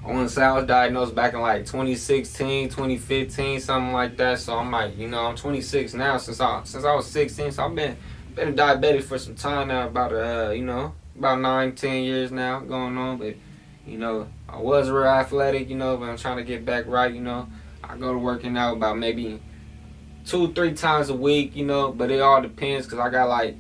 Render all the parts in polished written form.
I want to say I was diagnosed back in like 2016, 2015, something like that. So I'm like, I'm 26 now. Since I was 16, so I've been a diabetic for some time now. About about 9, 10 years now going on. But I was real athletic. But I'm trying to get back right. I go to working out about maybe 2, 3 times a week. But it all depends because I got like.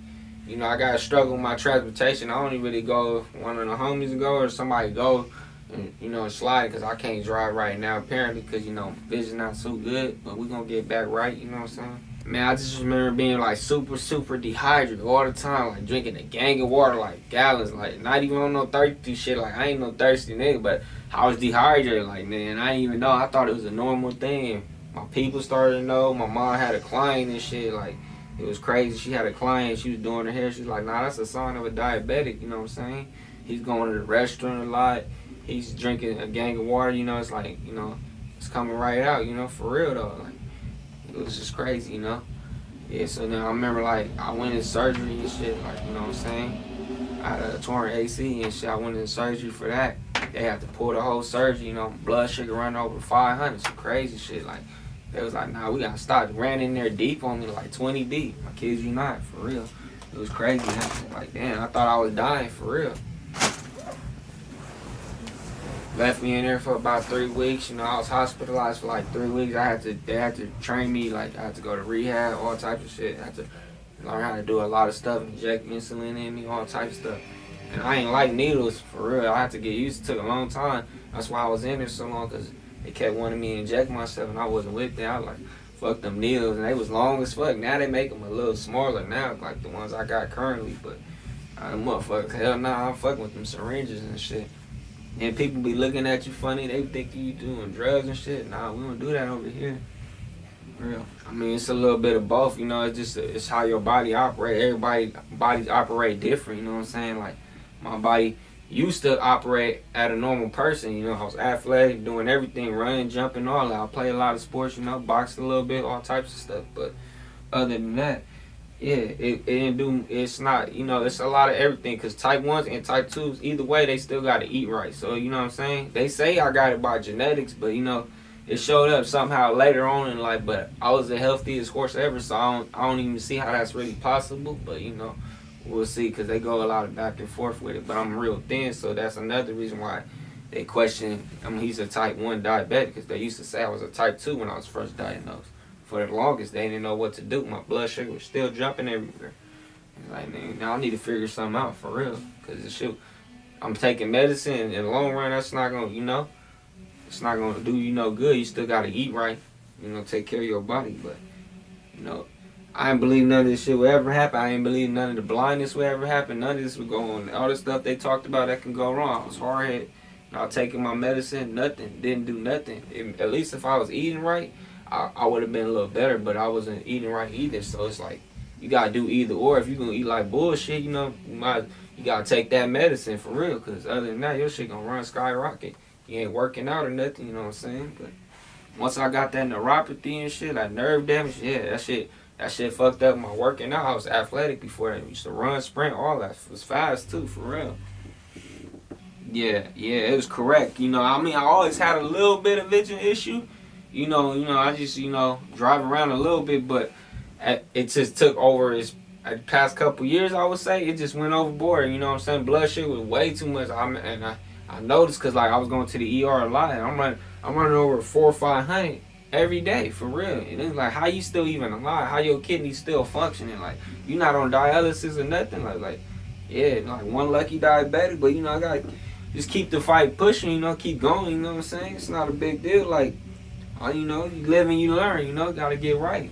I got to struggle with my transportation. I only really go if one of the homies go or somebody go and, slide because I can't drive right now apparently because, vision not so good. But we going to get back right, you know what I'm saying? Man, I just remember being like super, super dehydrated all the time. Like drinking a gang of water, like gallons. Like not even on no thirsty shit. Like I ain't no thirsty nigga, but I was dehydrated. Like, man, I didn't even know. I thought it was a normal thing. My people started to know. My mom had a client and shit. Like, it was crazy. She had a client. She was doing her hair. She was like, nah, that's a sign of a diabetic. You know what I'm saying? He's going to the restaurant a lot. He's drinking a gang of water. It's like, it's coming right out, for real though. Like, it was just crazy, Yeah, so then I remember, like, I went in surgery and shit, like, you know what I'm saying? I had a torn AC and shit. I went in surgery for that. They had to pull the whole surgery, blood sugar running over 500, some crazy shit, like. They was like, nah, we gotta stop. Ran in there deep on me, like 20 deep. I kid you not, for real. It was crazy. Like, damn, I thought I was dying, for real. Left me in there for about 3 weeks. I was hospitalized for like 3 weeks. They had to train me, like I had to go to rehab, all types of shit. I had to learn how to do a lot of stuff, inject insulin in me, all types of stuff. And I ain't like needles, for real. I had to get used to it. Took a long time. That's why I was in there so long, because they kept wanting me to inject myself, and I wasn't with them. I was like, fuck them needles, and they was long as fuck. Now they make them a little smaller now, like the ones I got currently, but them motherfuckers, hell nah, I'm fucking with them syringes and shit. And people be looking at you funny, they think you doing drugs and shit. Nah, we don't do that over here. Real. I mean, it's a little bit of both, it's just, it's how your body operate. Everybody's bodies operate different, you know what I'm saying? Like, my body used to operate at a normal person, I was athletic, doing everything, running, jumping, all that. I play a lot of sports, boxed a little bit, all types of stuff. But other than that, yeah, it didn't do, it's not, it's a lot of everything. Because type 1s and type 2s, either way, they still got to eat right. So, you know what I'm saying? They say I got it by genetics, but, it showed up somehow later on in life. But I was the healthiest horse ever, so I don't even see how that's really possible. But, we'll see, because they go a lot of back and forth with it. But I'm real thin, so that's another reason why they question, he's a type 1 diabetic, because they used to say I was a type 2 when I was first diagnosed. For the longest, they didn't know what to do. My blood sugar was still jumping everywhere. And like, man, now I need to figure something out for real. Because I'm taking medicine, and in the long run, that's not going to, it's not going to do you no good. You still got to eat right, take care of your body. But, I didn't believe none of this shit would ever happen. I didn't believe none of the blindness would ever happen. None of this would go on. All the stuff they talked about that can go wrong. I was hard-headed. I was taking my medicine, nothing. Didn't do nothing. At least if I was eating right, I would have been a little better, but I wasn't eating right either. So it's like, you got to do either or. If you're going to eat like bullshit, you got to take that medicine for real. Because other than that, your shit going to run skyrocket. You ain't working out or nothing, you know what I'm saying? But once I got that neuropathy and shit, like nerve damage, yeah, that shit fucked up my working out. I was athletic before that. I used to run, sprint, all that. It was fast too, for real. Yeah, it was correct. I always had a little bit of vision issue. I just, drive around a little bit, but it just took over the past couple years, I would say. It just went overboard, you know what I'm saying? Blood sugar was way too much. I noticed because, like, I was going to the ER a lot, and I'm running over 400 or 500 every day, for real. And it's like, how you still even alive? How your kidneys still functioning? Like, you not on dialysis or nothing? Like, yeah, like one lucky diabetic, but, I got to just keep the fight pushing, keep going, you know what I'm saying? It's not a big deal. Like, you live and you learn, got to get right.